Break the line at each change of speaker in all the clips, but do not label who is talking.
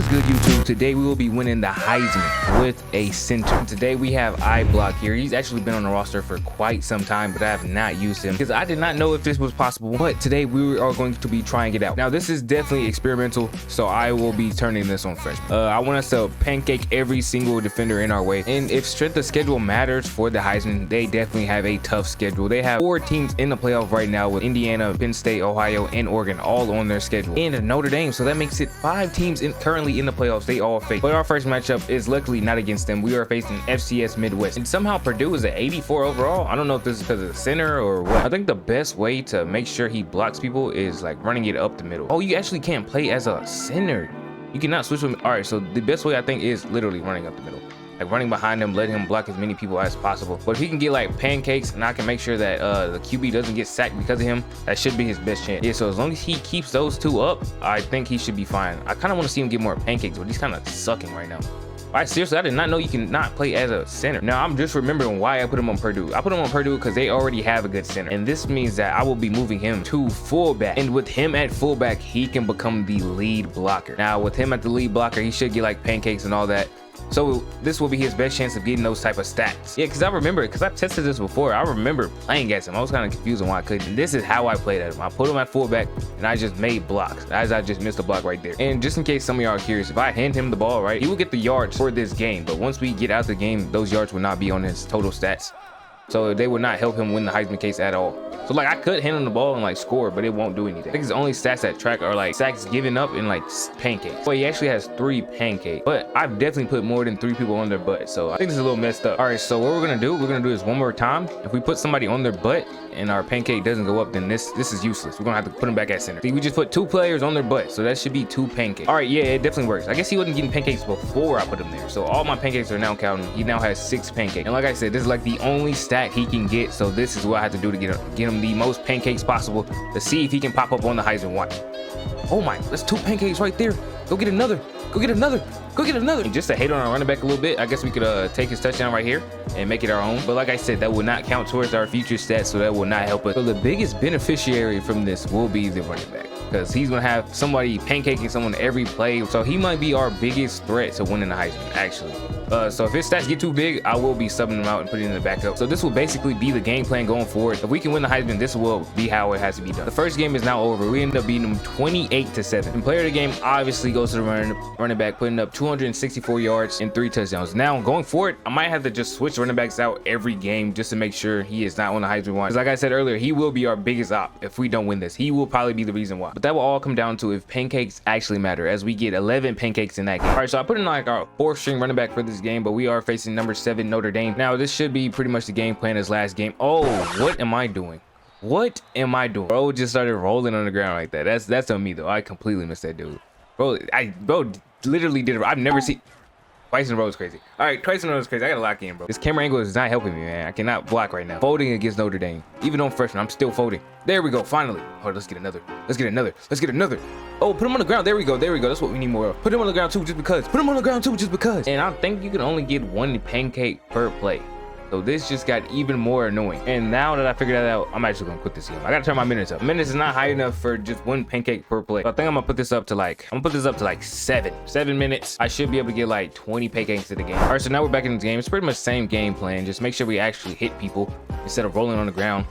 What's good, YouTube? Today we will be winning the Heisman with a center. Today we have iBlock here. He's actually been on the roster for quite some time, but I have not used him because I did not know if this was possible. But today we are going to be trying it out. Now this is definitely experimental, so I will be turning this on fresh. I want us to pancake every single defender in our way. And if strength of schedule matters for the Heisman, they definitely have a tough schedule. They have 4 teams in the playoff right now with Indiana, Penn State, Ohio, and Oregon all on their schedule, and Notre Dame. So that makes it 5 teams currently in the playoffs. They all face. But our first matchup is luckily not against them. We are facing FCS Midwest, and somehow Purdue is at 84 overall. I don't know if this is because of the center or what. I think the best way to make sure he blocks people is like running it up the middle. Oh, you actually can't play as a center. You cannot switch with. All right, so the best way I think is literally running up the middle, like running behind him, letting him block as many people as possible. But if he can get like pancakes and I can make sure that the QB doesn't get sacked because of him, that should be his best chance. Yeah, so as long as he keeps those 2 up, I think he should be fine. I kind of want to see him get more pancakes, but he's kind of sucking right now. All right, seriously, I did not know you can not play as a center. Now I'm just remembering why I put him on Purdue. I put him on Purdue because they already have a good center, and this means that I will be moving him to fullback, and with him at fullback, he can become the lead blocker. Now with him at the lead blocker, he should get like pancakes and all that. So this will be his best chance of getting those type of stats. Yeah, because I remember, because I've tested this before, I remember playing as him. I was kind of confused on why I couldn't. This is how I played at him. I put him at fullback and I just made blocks, as I just missed a block right there. And just in case some of y'all are curious, if I hand him the ball, right, he will get the yards for this game. But once we get out the game, those yards will not be on his total stats. So they would not help him win the Heisman case at all. So like I could hand him the ball and like score, but it won't do anything. I think his only stats that track are like sacks given up and like pancakes. Well, he actually has 3 pancakes, but I've definitely put more than 3 people on their butt. So I think this is a little messed up. All right, so what we're gonna do this one more time. If we put somebody on their butt and our pancake doesn't go up, then this is useless. We're gonna have to put him back at center. See, we just put 2 players on their butt, so that should be 2 pancakes. All right, yeah, it definitely works. I guess he wasn't getting pancakes before I put him there, so all my pancakes are now counting. He now has 6 pancakes, and like I said, this is like the only stat he can get. So this is what I have to do to get him the most pancakes possible to see if he can pop up on the Heisman. Watch. Oh my, that's 2 pancakes right there. Go get another. Go get another. Go get another. And just to hate on our running back a little bit, I guess we could take his touchdown right here and make it our own. But like I said, that will not count towards our future stats, so that will not help us. So the biggest beneficiary from this will be the running back, because he's gonna have somebody pancaking someone every play. So he might be our biggest threat to winning the Heisman, actually. So if his stats get too big, I will be subbing him out and putting him in the backup. So this will basically be the game plan going forward. If we can win the Heisman, this will be how it has to be done. The first game is now over. We ended up beating them 28-7. And player of the game obviously goes to the running back, putting up 264 yards and 3 touchdowns. Now going forward, I might have to just switch running backs out every game just to make sure he is not on the Heisman watch. Because like I said earlier, he will be our biggest op if we don't win this. He will probably be the reason why. But that will all come down to if pancakes actually matter, as we get 11 pancakes in that game. All right, so I put in like our 4th string running back for this game, but we are facing number 7 Notre Dame. Now this should be pretty much the game plan as last game. Oh, what am I doing? What am I doing? Bro just started rolling on the ground like that. That's on me though. I completely missed that dude. Bro literally did it. I've never seen twice in a row is crazy. All right, twice in a row is crazy. I gotta lock in, bro. This camera angle is not helping me, man. I cannot block right now. Folding against Notre Dame. Even on freshman, I'm still folding. There we go, finally. All right, let's get another. Let's get another. Let's get another. Oh, put him on the ground. There we go. There we go. That's what we need more of. Put him on the ground too, just because. Put him on the ground too, just because. And I think you can only get 1 pancake per play. So this just got even more annoying. And now that I figured that out, I'm actually gonna quit this game. I gotta turn my minutes up. Minutes is not high enough for just 1 pancake per play. So I think I'm gonna put this up to like, 7 minutes. I should be able to get like 20 pancakes to the game. All right, so now we're back in the game. It's pretty much the same game plan. Just make sure we actually hit people instead of rolling on the ground.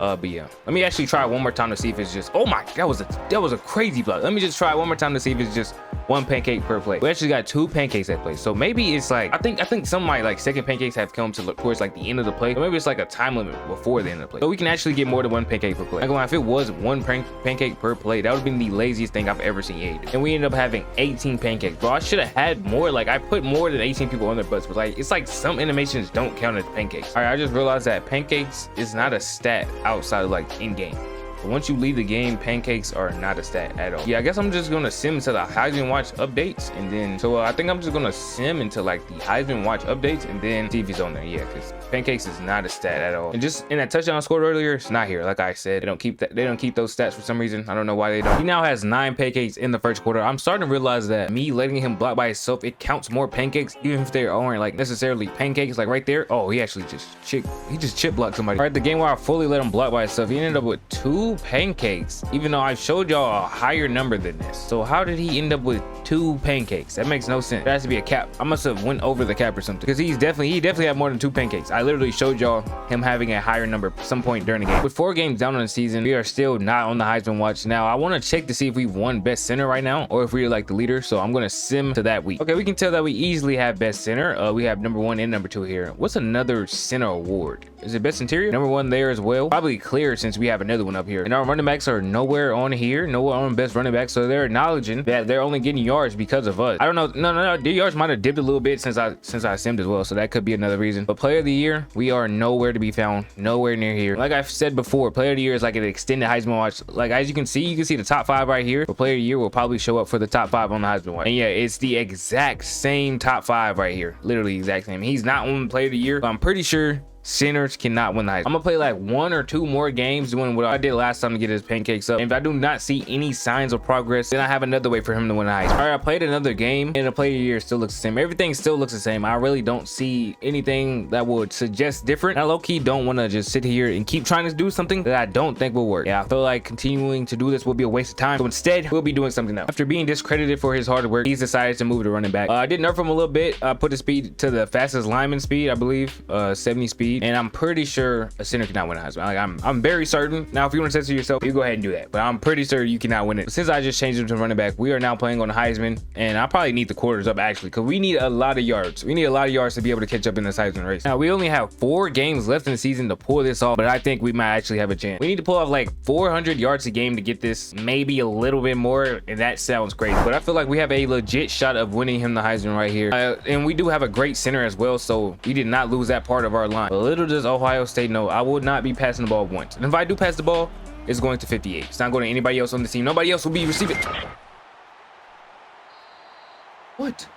But yeah, let me actually try one more time to see if it's just, oh my, that was a crazy block. Let me just try one more time to see if it's just 1 pancake per play. We actually got 2 pancakes at play, so maybe it's like, I think some of my like second pancakes have come to look towards like the end of the play, or maybe it's like a time limit before the end of the play, so we can actually get more than 1 pancake per play. Like, if it was 1 pancake per play, that would have been the laziest thing I've ever seen EA do. And we ended up having 18 pancakes. Bro, I should have had more. Like, I put more than 18 people on their butts, but like, it's like some animations don't count as pancakes. All right, I just realized that pancakes is not a stat outside of like in game. But once you leave the game, pancakes are not a stat at all. Yeah, I guess I'm just gonna sim to the Heisman Watch updates, and then I think I'm just gonna sim into like the Heisman Watch updates and then see if he's on there. Yeah, because pancakes is not a stat at all. And just in that touchdown I scored earlier, it's not here. Like I said, they don't keep those stats for some reason. I don't know why they don't. He now has 9 pancakes in the first quarter. I'm starting to realize that me letting him block by himself, it counts more pancakes, even if they aren't like necessarily pancakes. Like right there, oh, he actually just chip blocked somebody. All right, the game where I fully let him block by himself, he ended up with 2 2 pancakes, even though I showed y'all a higher number than this. So how did he end up with 2 pancakes? That makes no sense. There has to be a cap. I must have went over the cap or something, because he definitely had more than 2 pancakes. I literally showed y'all him having a higher number some point during the game. With 4 games down on the season, we are still not on the Heisman watch. Now I want to check to see if we've won best center right now, or if we're like the leader. So I'm going to sim to that week. Okay, we can tell that we easily have best center. We have number 1 and number 2 here. What's another center award? Is it best interior? Number 1 there as well. Probably clear since we have another one up here. And our running backs are nowhere on here, nowhere on best running back. So they're acknowledging that they're only getting yards because of us. I don't know. No. The yards might have dipped a little bit since I simmed as well. So that could be another reason. But player of the year, we are nowhere to be found. Nowhere near here. Like I've said before, player of the year is like an extended Heisman watch. Like as you can see the top 5 right here. But player of the year will probably show up for the top 5 on the Heisman watch. And yeah, it's the exact same top 5 right here. Literally exact same. He's not on player of the year, but I'm pretty sure centers cannot win the Heisman. I'm gonna play like 1 or 2 more games doing what I did last time to get his pancakes up. And if I do not see any signs of progress, then I have another way for him to win the Heisman. All right, I played another game and the player of the year still looks the same. Everything still looks the same. I really don't see anything that would suggest different. I low-key don't want to just sit here and keep trying to do something that I don't think will work. Yeah, I feel like continuing to do this will be a waste of time. So instead, we'll be doing something else. After being discredited for his hard work, he's decided to move to running back. I did nerf him a little bit. I put the speed to the fastest lineman speed, I believe, 70 speed. And I'm pretty sure a center cannot win a Heisman. Like, I'm very certain. Now, if you want to censor yourself, you go ahead and do that. But I'm pretty sure you cannot win it. Since I just changed him to running back, we are now playing on the Heisman. And I probably need the quarters up, actually, because we need a lot of yards. We need a lot of yards to be able to catch up in this Heisman race. Now, we only have 4 games left in the season to pull this off, but I think we might actually have a chance. We need to pull off like 400 yards a game to get this, maybe a little bit more, and that sounds crazy. But I feel like we have a legit shot of winning him the Heisman right here. And we do have a great center as well, so we did not lose that part of our line. But little does Ohio State know, I will not be passing the ball once. And if I do pass the ball, it's going to 58. It's not going to anybody else on the team. Nobody else will be receiving. What?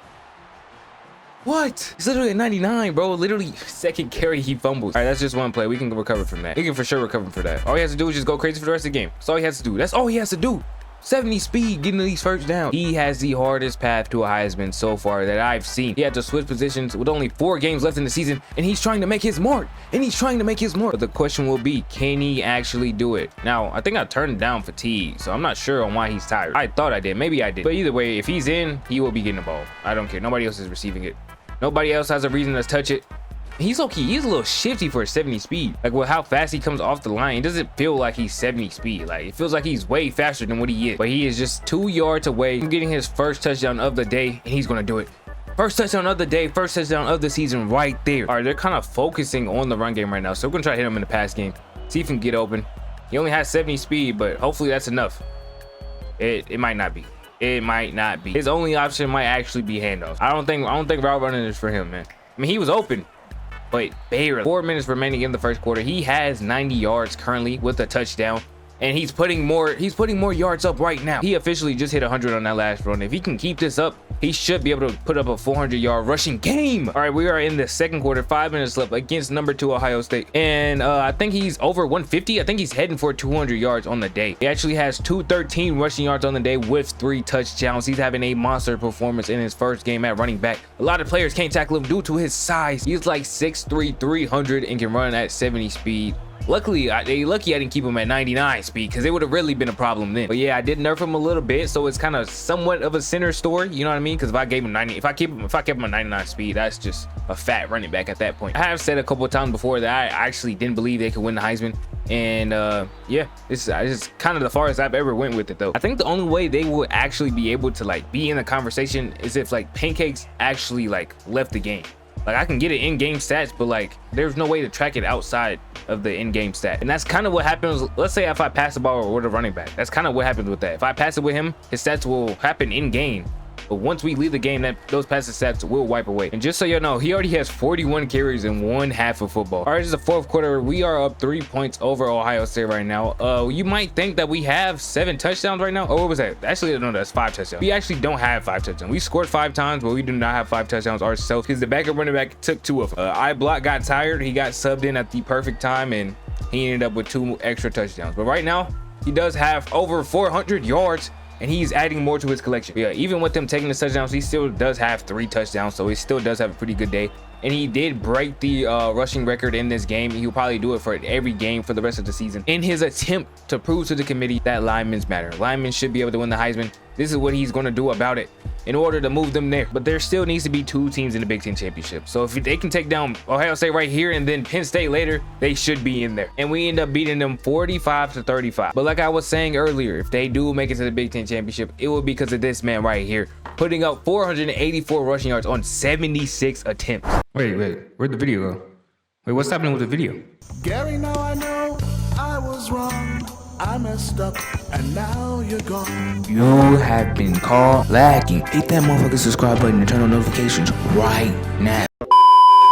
It's literally at 99, bro. Literally second carry, he fumbles. All right, that's just one play. We can recover from that. We can for sure recover from that. All he has to do is just go crazy for the rest of the game. That's all he has to do. That's all he has to do. 70 speed, getting these first down. He has the hardest path to a Heisman so far that I've seen. He had to switch positions with only 4 games left in the season, and he's trying to make his mark. But the question will be, can he actually do it? Now, I think I turned down fatigue, so I'm not sure on why he's tired. I thought I did. Maybe I did. But either way, if he's in, he will be getting the ball. I don't care. Nobody else is receiving it. Nobody else has a reason to touch it. He's okay. He's a little shifty for a 70 speed. Like with how fast he comes off the line, it doesn't feel like he's 70 speed. Like it feels like he's way faster than what he is. But he is just 2 yards away from getting his first touchdown of the day, and he's gonna do it. First touchdown of the day, first touchdown of the season right there. All right, they're kind of focusing on the run game right now, so we're gonna try to hit him in the pass game. See if he can get open. He only has 70 speed, but hopefully that's enough. It might not be. It might not be. His only option might actually be handoff. I don't think route running is for him, man. I mean, he was open, but barely. 4 minutes remaining in the first quarter. He has 90 yards currently with a touchdown, and he's putting more yards up right now. He officially just hit 100 on that last run. If he can keep this up, he should be able to put up a 400-yard rushing game. All right, we are in the second quarter, 5 minutes left against number 2 Ohio State, and I think he's over 150. I think he's heading for 200 yards on the day. He actually has 213 rushing yards on the day with 3 touchdowns. He's having a monster performance in his first game at running back. A lot of players can't tackle him due to his size. He's like 6'3", 300, and can run at 70 speed. Luckily, I didn't keep him at 99 speed, because it would have really been a problem then. But yeah, I did nerf him a little bit, so it's kind of somewhat of a center story. You know what I mean? Because if I gave him 90, if I kept him at 99 speed, that's just a fat running back at that point. I have said a couple of times before that I actually didn't believe they could win the Heisman, and yeah, this is kind of the farthest I've ever went with it though. I think the only way they would actually be able to like be in the conversation is if like Pancakes actually like left the game. Like I can get it in-game stats, but like there's no way to track it outside of the in-game stat. And that's kind of what happens. Let's say if I pass the ball with a running back, that's kind of what happens with that. If I pass it with him, his stats will happen in-game. But once we leave the game, those passing stats will wipe away. And just so you know, he already has 41 carries in 1/2 of football. All right, this is the fourth quarter. We are up 3 points over Ohio State right now. You might think that we have 7 touchdowns right now. Oh, what was that? Actually, no, that's 5 touchdowns. We actually don't have 5 touchdowns. We scored 5 times, but we do not have 5 touchdowns ourselves because the backup running back took 2 of them. I-Block got tired. He got subbed in at the perfect time, and he ended up with 2 extra touchdowns. But right now, he does have over 400 yards and he's adding more to his collection. Yeah, even with them taking the touchdowns, he still does have 3 touchdowns, so he still does have a pretty good day. And he did break the rushing record in this game. He'll probably do it for every game for the rest of the season in his attempt to prove to the committee that linemen matter. Linemen should be able to win the Heisman. This is what he's going to do about it in order to move them there. But there still needs to be 2 teams in the Big Ten championship. So if they can take down Ohio State right here and then Penn State later, they should be in there. And we end up beating them 45-35. But like I was saying earlier, if they do make it to the Big Ten championship, it will be because of this man right here, putting up 484 rushing yards on 76 attempts. Wait, where'd the video go? Wait, what's happening with the video?
Gary, now I know I was wrong. I messed up, and now you're gone.
You have been caught lagging. Hit that motherfucking subscribe button and turn on notifications right now.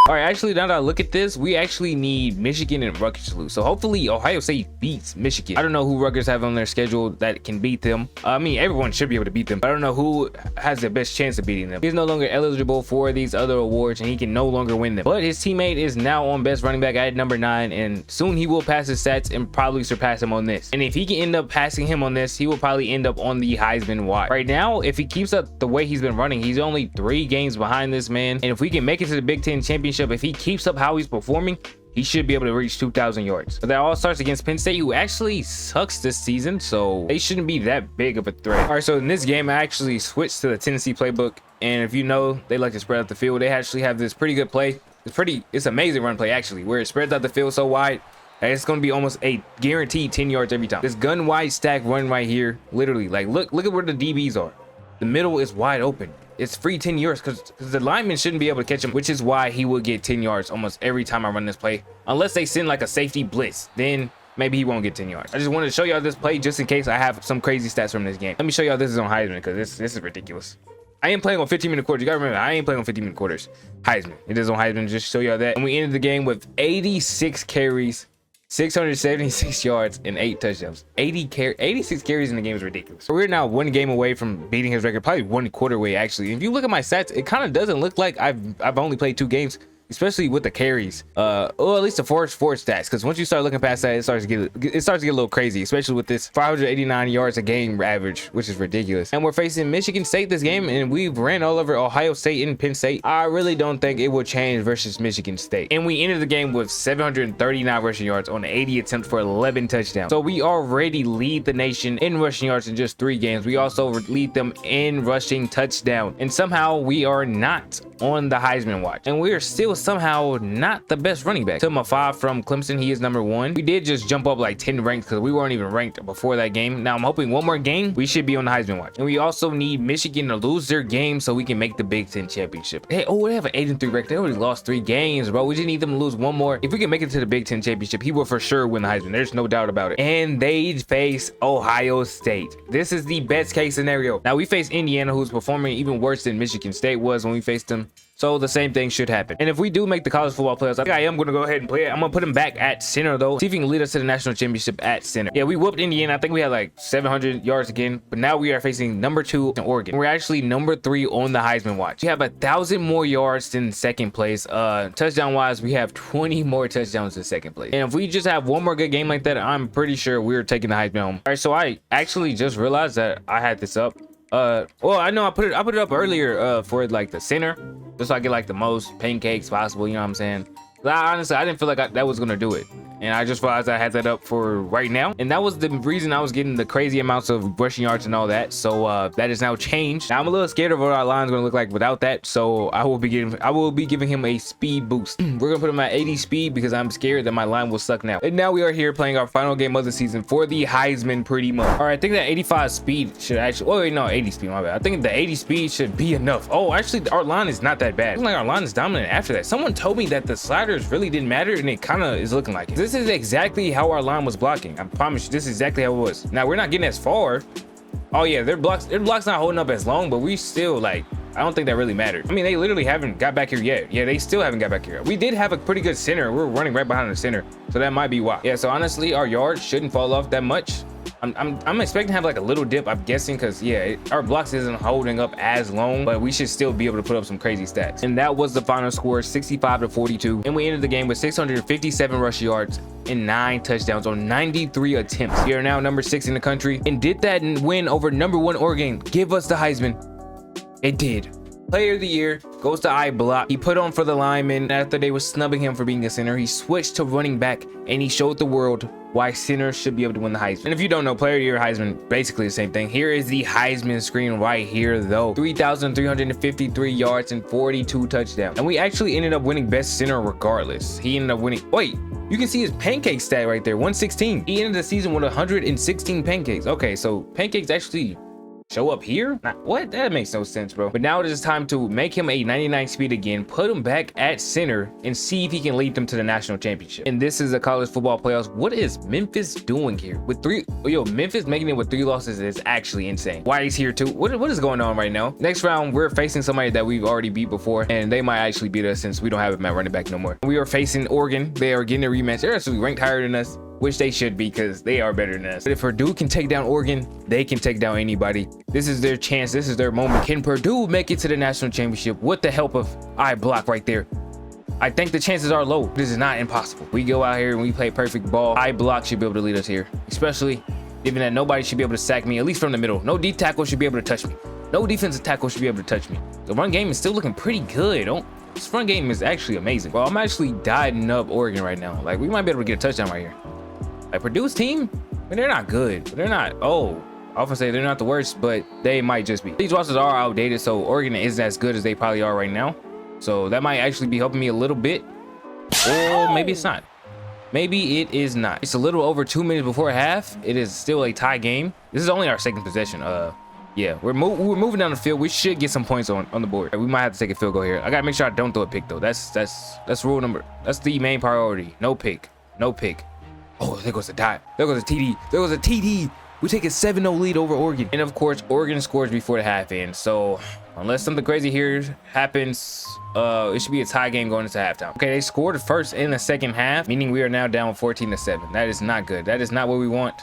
All right, actually, now that I look at this, we actually need Michigan and Rutgers to lose. So hopefully Ohio State beats Michigan. I don't know who Rutgers have on their schedule that can beat them. I mean, everyone should be able to beat them, but I don't know who has the best chance of beating them. He's no longer eligible for these other awards, and he can no longer win them. But his teammate is now on best running back at number 9, and soon he will pass his stats and probably surpass him on this. And if he can end up passing him on this, he will probably end up on the Heisman watch. Right now, if he keeps up the way he's been running, he's only 3 games behind this man. And if we can make it to the Big Ten championship, if he keeps up how he's performing, he should be able to reach 2,000 yards. But that all starts against Penn State, who actually sucks this season, so they shouldn't be that big of a threat. All right, so in this game, I actually switched to the Tennessee playbook, and if you know, they like to spread out the field. They actually have this pretty good play. It's amazing run play actually, where it spreads out the field so wide that it's going to be almost a guaranteed 10 yards every time. This gun wide stack run right here, literally, like look at where the DBs are. The middle is wide open. It's free 10 yards because the lineman shouldn't be able to catch him, which is why he will get 10 yards almost every time I run this play. Unless they send like a safety blitz, then maybe he won't get 10 yards. I just wanted to show y'all this play just in case I have some crazy stats from this game. Let me show y'all this is on Heisman because this is ridiculous. I ain't playing on 15-minute quarters. You gotta remember, I ain't playing on 15-minute quarters. Heisman. It is on Heisman. Just show y'all that. And we ended the game with 86 carries, 676 yards, and 8 touchdowns. 86 carries in the game is ridiculous. We're now 1 game away from beating his record, probably 1 quarter away actually. If you look at my stats, it kind of doesn't look like I've only played 2 games, especially with the carries, or at least the forward stats, because once you start looking past that, it starts to get a little crazy, especially with this 589 yards a game average, which is ridiculous. And we're facing Michigan State this game, and we've ran all over Ohio State and Penn State. I really don't think it will change versus Michigan State. And we ended the game with 739 rushing yards on 80 attempts for 11 touchdowns. So we already lead the nation in rushing yards in just 3 games. We also lead them in rushing touchdown, and somehow we are not on the Heisman watch, and we are still somehow not the best running back. Tillman 5 from Clemson, he is number 1. We did just jump up like 10 ranks because we weren't even ranked before that game. Now I'm hoping 1 more game we should be on the Heisman watch, and we also need Michigan to lose their game so we can make the Big Ten championship. Hey, they have an 8-3 record. They already lost 3 games, bro. We just need them to lose 1 more. If we can make it to the Big Ten championship, he will for sure win the Heisman. There's no doubt about it. And they face Ohio State. This is the best case scenario. Now we face Indiana, who's performing even worse than Michigan State was when we faced them. So the same thing should happen. And if we do make the college football playoffs, I think I am going to go ahead and play it. I'm going to put him back at center, though. See if he can lead us to the national championship at center. Yeah, we whooped Indiana. I think we had like 700 yards again. But now we are facing number 2 in Oregon. We're actually number 3 on the Heisman watch. We have 1,000 more yards than second place. Touchdown-wise, we have 20 more touchdowns than second place. And if we just have 1 more good game like that, I'm pretty sure we're taking the Heisman home. All right, so I actually just realized that I had this up. Well, I know I put it up earlier for like the center, just so I get like the most pancakes possible, you know what I'm saying? Honestly, I didn't feel like that was gonna do it, and I just realized I had that up for right now, and that was the reason I was getting the crazy amounts of rushing yards and all that. So that is now changed. Now I'm a little scared of what our line's gonna look like without that, so I will be giving him a speed boost. We're gonna put him at 80 speed because I'm scared that my line will suck now. And now we are here playing our final game of the season for the Heisman, pretty much. All right, I think that 85 speed should actually, oh wait, no, 80 speed, my bad. I think the 80 speed should be enough. Oh, actually our line is not that bad. It's like our line is dominant after that. Someone told me that the sliders really didn't matter, and it kind of is looking like it. This is exactly how our line was blocking. I promise you, this is exactly how it was. Now we're not getting as far. Oh yeah, their blocks not holding up as long, but we still, like, I don't think that really mattered. I mean, they literally haven't got back here yet. Yeah, they still haven't got back here. We did have a pretty good center. We're running right behind the center, so that might be why. Yeah, so honestly, our yards shouldn't fall off that much. I'm expecting to have like a little dip, I'm guessing, because yeah, our blocks isn't holding up as long, but we should still be able to put up some crazy stats. And that was the final score, 65-42. And we ended the game with 657 rush yards and 9 touchdowns on 93 attempts. We are now number 6 in the country. And did that win over number 1 Oregon give us the Heisman? It did. Player of the year goes to I Block. He put on for the linemen. After they were snubbing him for being a center, he switched to running back and he showed the world why centers should be able to win the Heisman. And if you don't know, player of the year, Heisman, basically the same thing. Here is the Heisman screen right here though. 3,353 yards and 42 touchdowns. And we actually ended up winning best center regardless. He ended up winning. Wait, you can see his pancake stat right there, 116. He ended the season with 116 pancakes. Okay, so pancakes actually show up here? What? That makes no sense, bro. But now it is time to make him a 99 speed again, put him back at center, and see if he can lead them to the national championship. And this is a college football playoffs. What is Memphis doing here? With 3, Memphis making it with 3 losses is actually insane. Why he's here too? What is going on right now? Next round, we're facing somebody that we've already beat before, and they might actually beat us since we don't have him at running back no more. We are facing Oregon. They are getting a rematch. They're actually ranked higher than us, which they should be because they are better than us. But if Purdue can take down Oregon, they can take down anybody. This is their chance. This is their moment. Can Purdue make it to the national championship with the help of I Block right there? I think the chances are low. This is not impossible. We go out here and we play perfect ball. I Block should be able to lead us here, especially given that nobody should be able to sack me, at least from the middle. No D tackle should be able to touch me. No defensive tackle should be able to touch me. The run game is still looking pretty good. This run game is actually amazing. Well, I'm actually dieting up Oregon right now. Like, we might be able to get a touchdown right here. Like, Purdue's team, I mean, they're not good, but they're not, I often say they're not the worst, but they might just be. These rosters are outdated, so Oregon isn't as good as they probably are right now. So that might actually be helping me a little bit, or maybe it's not. Maybe it is not. It's a little over 2 minutes before half. It is still a tie game. This is only our second possession. Yeah, we're moving down the field. We should get some points on the board. We might have to take a field goal here. I gotta make sure I don't throw a pick though. That's rule number. That's the main priority. No pick. No pick. Oh, there goes a dot. There goes a TD. There goes a TD. We take a 7-0 lead over Oregon. And of course, Oregon scores before the half ends. So unless something crazy here happens, it should be a tie game going into halftime. Okay, they scored first in the second half, meaning we are now down 14-7. That is not good. That is not what we want,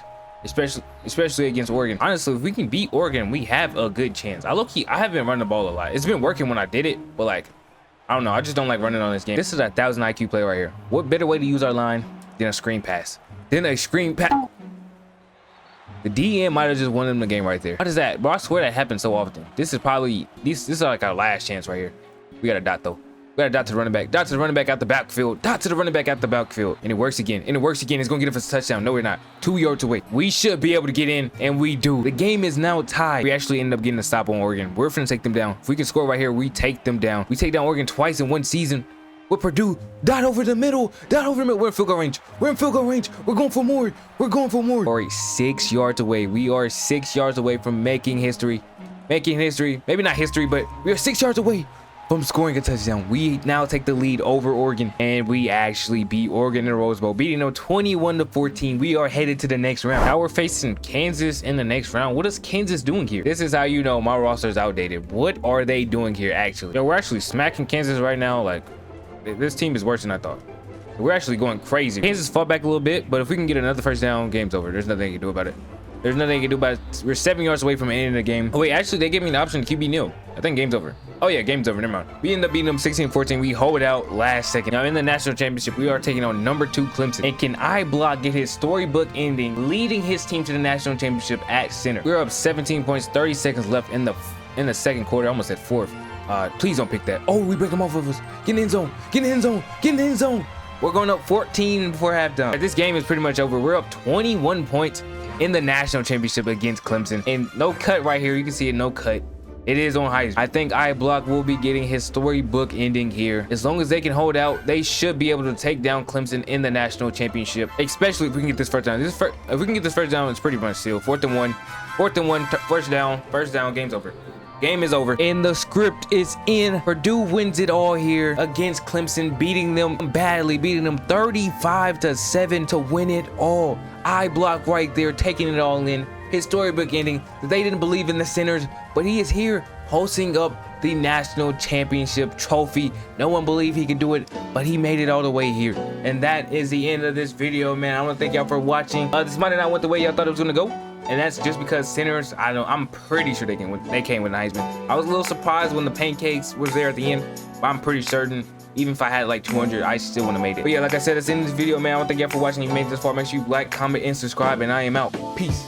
especially against Oregon. Honestly, if we can beat Oregon, we have a good chance. I haven't been running the ball a lot. It's been working when I did it, but like, I don't know. I just don't like running on this game. This is a 1,000 IQ play right here. What better way to use our line than a screen pass? Then a screen pass. The DM might have just won them the game right there. What is that? Bro, I swear that happens so often. This is probably, this is like our last chance right here. We got a dot though. We got a dot to the running back. Dot to the running back out the backfield. Dot to the running back out the backfield. And it works again. And it works again. It's going to get us a touchdown. No, we're not. 2 yards away. We should be able to get in, and we do. The game is now tied. We actually end up getting a stop on Oregon. We're finna take them down. If we can score right here, we take them down. We take down Oregon twice in one season. With Purdue, dot over the middle, dot over the middle. We're in field goal range. We're in field goal range. We're going for more. We're going for more. All right, 6 yards away. We are 6 yards away from making history. Making history. Maybe not history, but we are 6 yards away from scoring a touchdown. We now take the lead over Oregon, and we actually beat Oregon in the Rose Bowl, beating them 21-14. We are headed to the next round. Now we're facing Kansas in the next round. What is Kansas doing here? This is how you know my roster is outdated. What are they doing here, actually? We're actually smacking Kansas right now. Like, this team is worse than I thought. We're actually going crazy. Kansas fought back a little bit, but if we can get another first down, game's over. There's nothing they can do about it. There's nothing they can do about it. We're 7 yards away from ending the game. Oh wait, actually they gave me an option to QB nil. I think game's over. Oh yeah, game's over. Never mind. We end up beating them 16-14. We hold it out last second. Now in the national championship, we are taking on number 2 Clemson. And can I Block get his storybook ending, leading his team to the national championship at center? We're up 17 points, 30 seconds left in the second quarter. I almost said fourth. Please don't pick that. Oh, we break them off of us. Get in the end zone. Get in the end zone. Get in the end zone. We're going up 14 before halftime. This game is pretty much over. We're up 21 points in the national championship against Clemson. And no cut right here. You can see it, no cut. It is on Heisman. I think I Block will be getting his storybook ending here. As long as they can hold out, they should be able to take down Clemson in the national championship, especially if we can get this first down. If we can get this first down, it's pretty much sealed. 4th and 1. 4th and 1. First down. Game's over. Game is over, and the script is in. Purdue wins it all here against Clemson, beating them badly, beating them 35-7 to win it all. I Block right there, taking it all in his storybook ending that they didn't believe in the centers, but he is here hosting up the national championship trophy. No one believed he could do it, but he made it all the way here. And that is the end of this video, man. I want to thank y'all for watching. This might not went the way y'all thought it was gonna go, and that's just because centers, I know, I'm pretty sure they came with the Heisman. I was a little surprised when the pancakes was there at the end, but I'm pretty certain even if I had like 200, I still wouldn't have made it. But yeah, like I said, that's the end of this video, man. I want to thank y'all for watching. If you made it this far, make sure you like, comment, and subscribe, and I am out. Peace.